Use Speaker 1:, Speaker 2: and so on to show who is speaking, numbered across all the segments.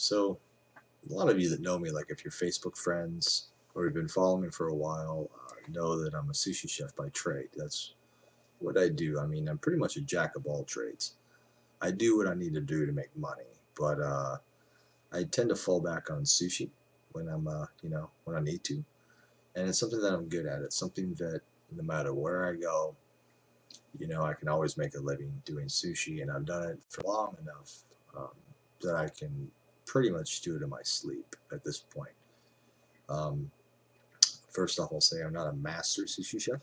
Speaker 1: So a lot of you that know me, like if you're Facebook friends or you've been following me for a while, know that I'm a sushi chef by trade. That's what I do. I mean, I'm pretty much a jack of all trades. I do what I need to do to make money, but I tend to fall back on sushi when I'm, when I need to, and it's something that I'm good at. It's something that no matter where I go, I can always make a living doing sushi, and I've done it for long enough that I can pretty much do it in my sleep at this point. Um, First off, I'll say I'm not a master sushi chef.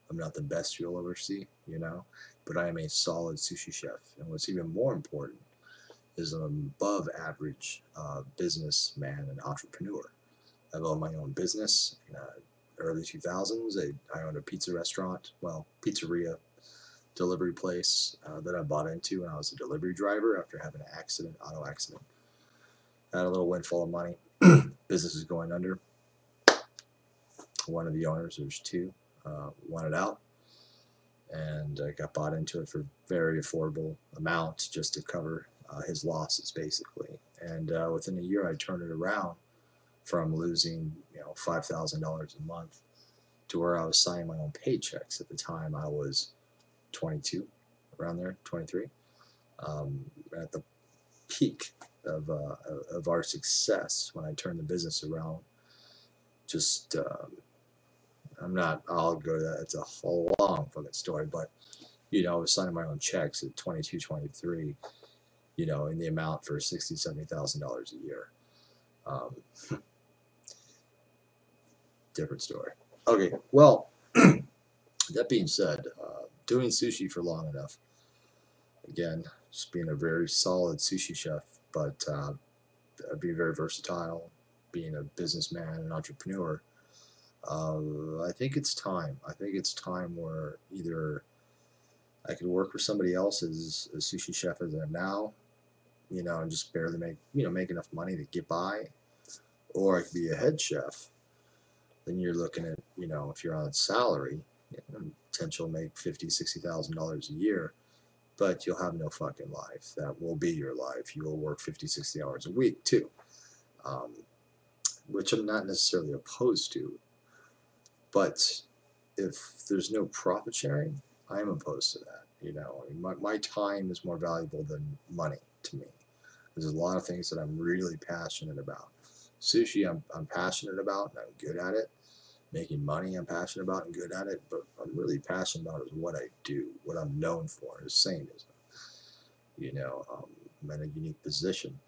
Speaker 1: I'm not the best you'll ever see, but I am a solid sushi chef. And what's even more important is I'm an above average businessman and entrepreneur. I've owned my own business in early 2000s. I owned a pizza restaurant, pizzeria, delivery place that I bought into when I was a delivery driver after having an auto accident. I had a little windfall of money. Business is going under. One of the owners, there's two, wanted out, and I got bought into it for very affordable amounts just to cover his losses, basically. And within a year, I turned it around from losing, $5,000 a month to where I was signing my own paychecks. At the time, I was 22, around there, 23. At the peak of our success when I turned the business around, I'll go to that. It's a whole long fucking story, but, I was signing my own checks at 22, 23, in the amount for $60,000, $70,000 a year. Different story. Okay, well, that being said, doing sushi for long enough, again, just being a very solid sushi chef, but being very versatile, being a businessman and entrepreneur, I think it's time. I think it's time where either I could work for somebody else as a sushi chef as I am now, and just barely make enough money to get by, or I could be a head chef. Then you're looking at, if you're on salary, potential to make $50,000, $60,000 a year, but you'll have no fucking life. That will be your life. You will work 50, 60 hours a week too, which I'm not necessarily opposed to. But if there's no profit sharing, I'm opposed to that. My time is more valuable than money to me. There's a lot of things that I'm really passionate about. Sushi, I'm passionate about, and I'm good at it. Making money, I'm passionate about and good at it. But I'm really passionate about is what I do, what I'm known for, is Satanism. I'm in a unique position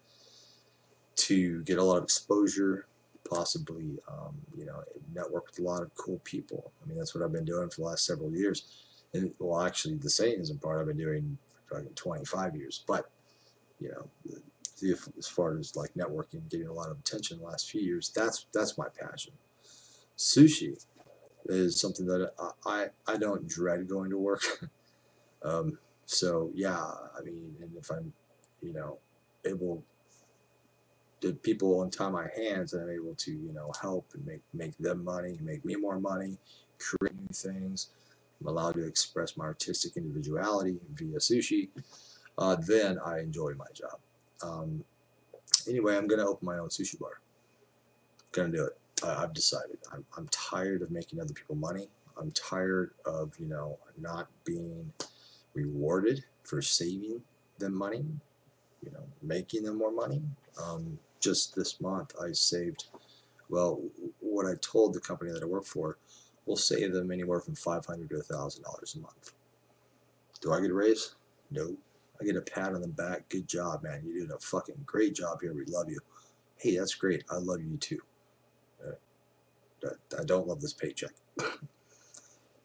Speaker 1: to get a lot of exposure, possibly, network with a lot of cool people. I mean, that's what I've been doing for the last several years. And, well, actually, the Satanism part I've been doing for 25 years. But, as far as like networking, getting a lot of attention in the last few years, that's my passion. Sushi is something that I don't dread going to work. So, yeah, I mean, and if I'm, able the people on time my hands, and I'm able to, help and make them money, make me more money, create new things. I'm allowed to express my artistic individuality via sushi. Then I enjoy my job. Anyway, I'm gonna open my own sushi bar. Gonna do it. I've decided. I'm tired of making other people money. I'm tired of not being rewarded for saving them money. Making them more money. Just this month, I saved, what I told the company that I work for, will save them anywhere from $500 to $1,000 a month. Do I get a raise? No. I get a pat on the back. Good job, man. You're doing a fucking great job here. We love you. Hey, that's great. I love you too. I don't love this paycheck.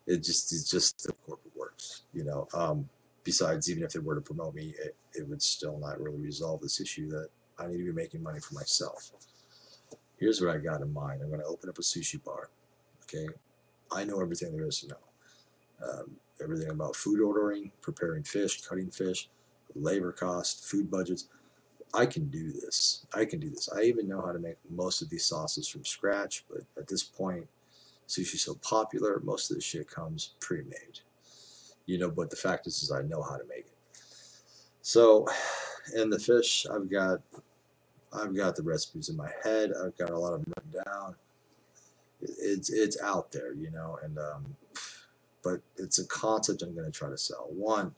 Speaker 1: It's just the corporate works, Besides, even if they were to promote me, it would still not really resolve this issue that I need to be making money for myself. Here's what I got in mind. I'm going to open up a sushi bar. Okay, I know everything there is to know. Everything about food ordering, preparing fish, cutting fish, labor costs, food budgets. I can do this. I even know how to make most of these sauces from scratch, but at this point, sushi's so popular, most of the shit comes pre-made. But the fact is I know how to make it. So, in the fish, I've got I've got the recipes in my head. I've got a lot of them written down. It's out there, you know, and but it's a concept I'm going to try to sell. One,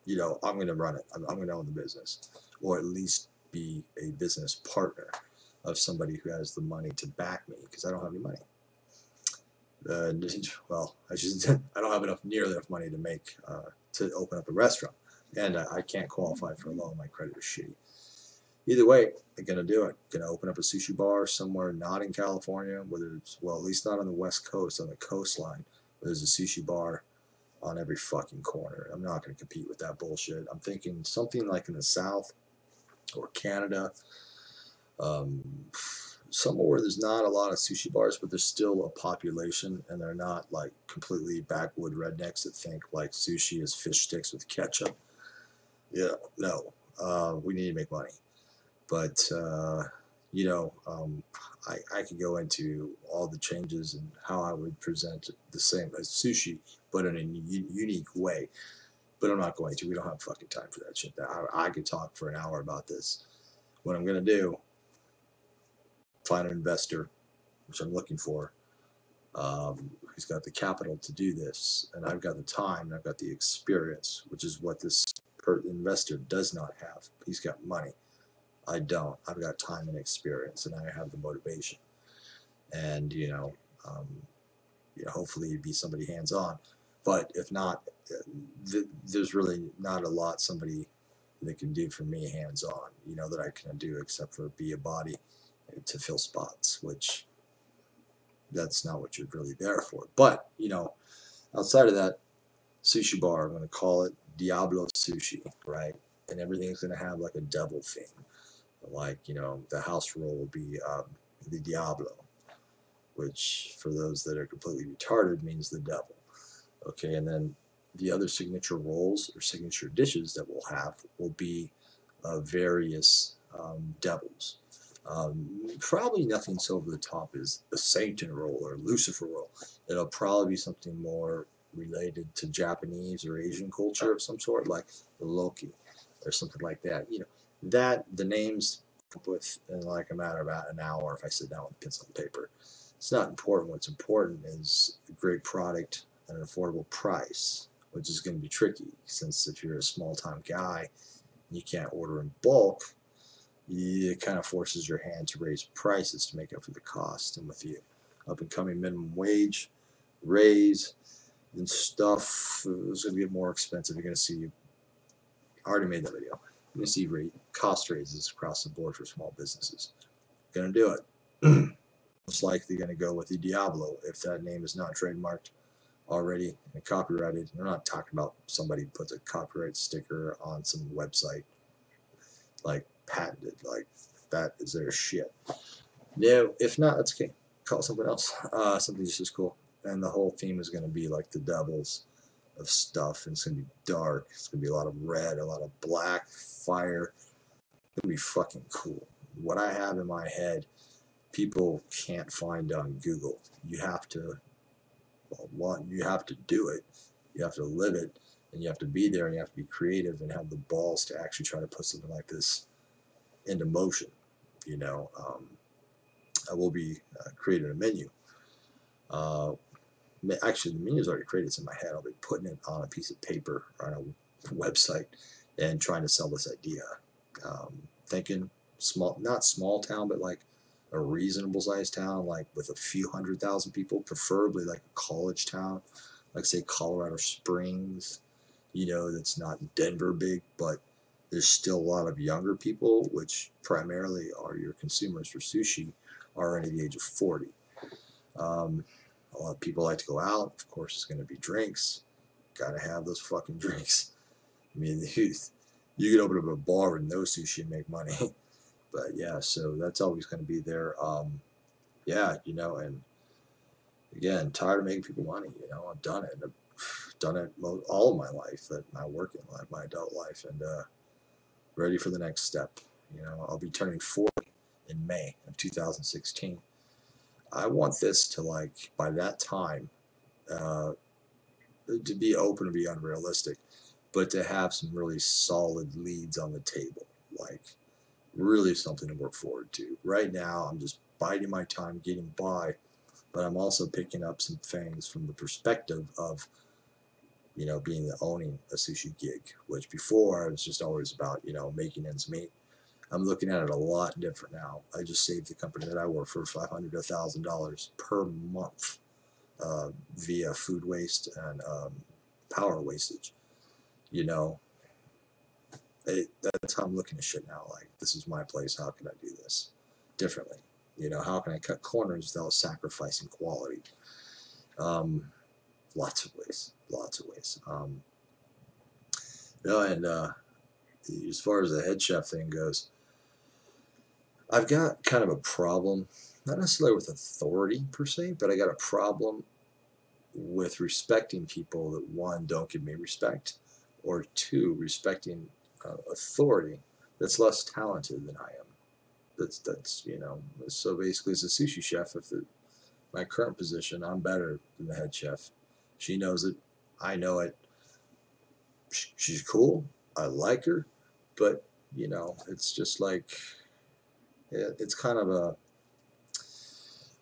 Speaker 1: you know, I'm going to run it. I'm going to own the business, or at least be a business partner of somebody who has the money to back me, because I don't have any money. Well, I don't have nearly enough money to make to open up a restaurant, and I can't qualify for a loan. My credit is shitty. Either way, I'm gonna do it. Gonna open up a sushi bar somewhere not in California, whether it's, well, at least not on the West Coast, on the coastline. Where there's a sushi bar on every fucking corner. I'm not gonna compete with that bullshit. I'm thinking something like in the South or Canada, um, somewhere where there's not a lot of sushi bars, but there's still a population, and they're not like completely backwood rednecks that think like sushi is fish sticks with ketchup. Yeah, no, we need to make money. But you know, I could go into all the changes and how I would present the same as sushi, but in a unique way. But I'm not going to. We don't have fucking time for that shit. I could talk for an hour about this. What I'm gonna do, find an investor, which I'm looking for, who's got the capital to do this, and I've got the time, and I've got the experience, which is what this investor does not have. He's got money. I don't. I've got time and experience, and I have the motivation. And hopefully be somebody hands-on. But if not, there's really not a lot somebody that can do for me hands-on, that I can do except for be a body to fill spots, which that's not what you're really there for. But, outside of that, sushi bar, I'm going to call it Diablo Sushi, right? And everything's going to have like a devil theme. Like, the house rule will be the Diablo, which for those that are completely retarded means the devil. Okay, and then the other signature rolls or signature dishes that we'll have will be various devils. Probably nothing so over the top as a Satan roll or Lucifer roll. It'll probably be something more related to Japanese or Asian culture of some sort, like Loki or something like that. That the names with in like a matter of about an hour if I sit down with pencil and paper. It's not important. What's important is a great product at an affordable price, which is going to be tricky since if you're a small-time guy and you can't order in bulk, it kind of forces your hand to raise prices to make up for the cost. And with the up-and-coming minimum wage raise and stuff, it's going to get more expensive. You're going to see, I already made that video, you're going to see cost raises across the board for small businesses. Going to do it. Most likely going to go with the Diablo if that name is not trademarked already and copyrighted. We're not talking about somebody puts a copyright sticker on some website, like patented, like that is their shit. No, if not, that's okay. Call it something else, something just as cool. And the whole theme is going to be like the devils of stuff, and it's going to be dark. It's going to be a lot of red, a lot of black, fire. It's going to be fucking cool. What I have in my head, people can't find on Google. You have to, you have to do it. You have to live it, and you have to be there, and you have to be creative and have the balls to actually try to put something like this into motion. I will be creating a menu. Actually, the menu is already created. It's in my head. I'll be putting it on a piece of paper or on a website and trying to sell this idea. Thinking small, not small town, but like a reasonable sized town, like with a few 100,000 people, preferably like a college town, like say Colorado Springs, that's not Denver big, but there's still a lot of younger people, which primarily are your consumers for sushi, are under the age of 40. A lot of people like to go out. Of course, it's going to be drinks. Got to have those fucking drinks. I mean, you can open up a bar with no sushi and make money. But yeah, so that's always going to be there. And again, tired of making people money. I've done it. I've done it all of my life, my working life, my adult life, and ready for the next step. I'll be turning 40 in May of 2016. I want this to, like, by that time, to be open and be unrealistic, but to have some really solid leads on the table, like really something to work forward to. Right now, I'm just biding my time, getting by, but I'm also picking up some things from the perspective of, you know, owning a sushi gig, which before I was just always about, you know, making ends meet. I'm looking at it a lot different now. I just saved the company that I work for $500 to $1,000 per month via food waste and power wastage. You know, that's how I'm looking at shit now. Like, this is my place. How can I do this differently? You know, how can I cut corners without sacrificing quality? Lots of ways. Lots of ways. You know, and as far as the head chef thing goes, I've got kind of a problem, not necessarily with authority per se, but I got a problem with respecting people that, one, don't give me respect, or two, respecting authority that's less talented than I am. That's you know, so basically as a sushi chef, my current position, I'm better than the head chef. She knows it, I know it. She's cool, I like her, but you know, it's just like, it's kind of a,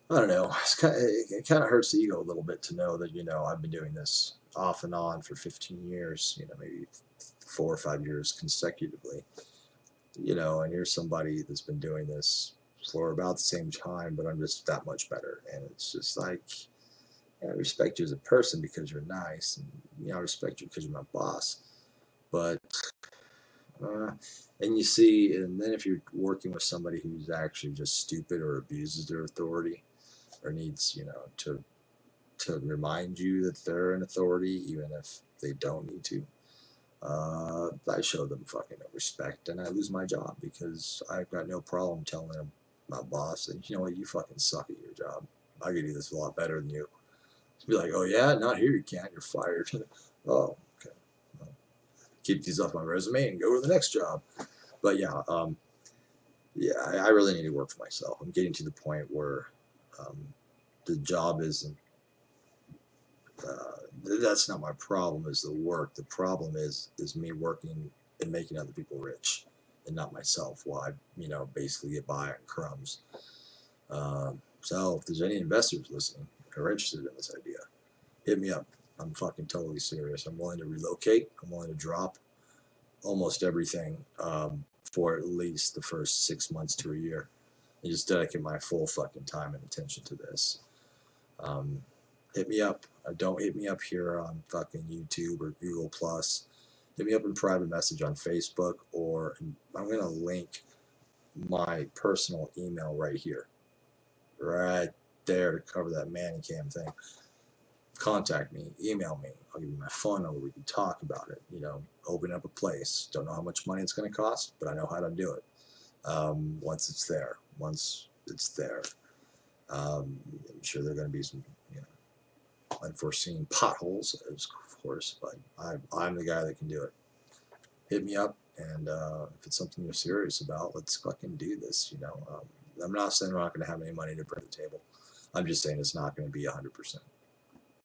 Speaker 1: I don't know. It kind of hurts the ego a little bit to know that, you know, I've been doing this off and on for 15 years, you know, maybe 4 or 5 years consecutively, you know, and here's somebody that's been doing this for about the same time, but I'm just that much better. And it's just like, I respect you as a person because you're nice, and, you know, I respect you because you're my boss. But, uh, and you see, and then if you're working with somebody who's actually just stupid or abuses their authority, or needs, you know, to remind you that they're an authority, even if they don't need to, I show them fucking no respect, and I lose my job because I've got no problem telling them, my boss, and you know what, you fucking suck at your job. I could do this a lot better than you. Be like, oh yeah, not here, you can't, you're fired. Oh, okay. Well, keep these off my resume and go to the next job. But yeah, yeah, I really need to work for myself. I'm getting to the point where um, the job isn't. That's not my problem. Is the work. The problem is me working and making other people rich, and not myself. While I, you know, basically get by on crumbs. So if there's any investors listening who are interested in this idea, hit me up. I'm fucking totally serious. I'm willing to relocate. I'm willing to drop almost everything for at least the first 6 months to a year, and just dedicate my full fucking time and attention to this. Hit me up. Don't hit me up here on fucking YouTube or Google Plus. Hit me up in private message on Facebook, or I'm gonna link my personal email right here, right there, to cover that Manicam thing. Contact me, email me. I'll give you my phone number. We can talk about it. You know, open up a place. Don't know how much money it's going to cost, but I know how to do it. Once it's there. I'm sure there are going to be some, you know, unforeseen potholes, of course, but I'm the guy that can do it. Hit me up, and if it's something you're serious about, let's fucking do this. You know, I'm not saying we're not going to have any money to bring to the table. I'm just saying it's not going to be 100%.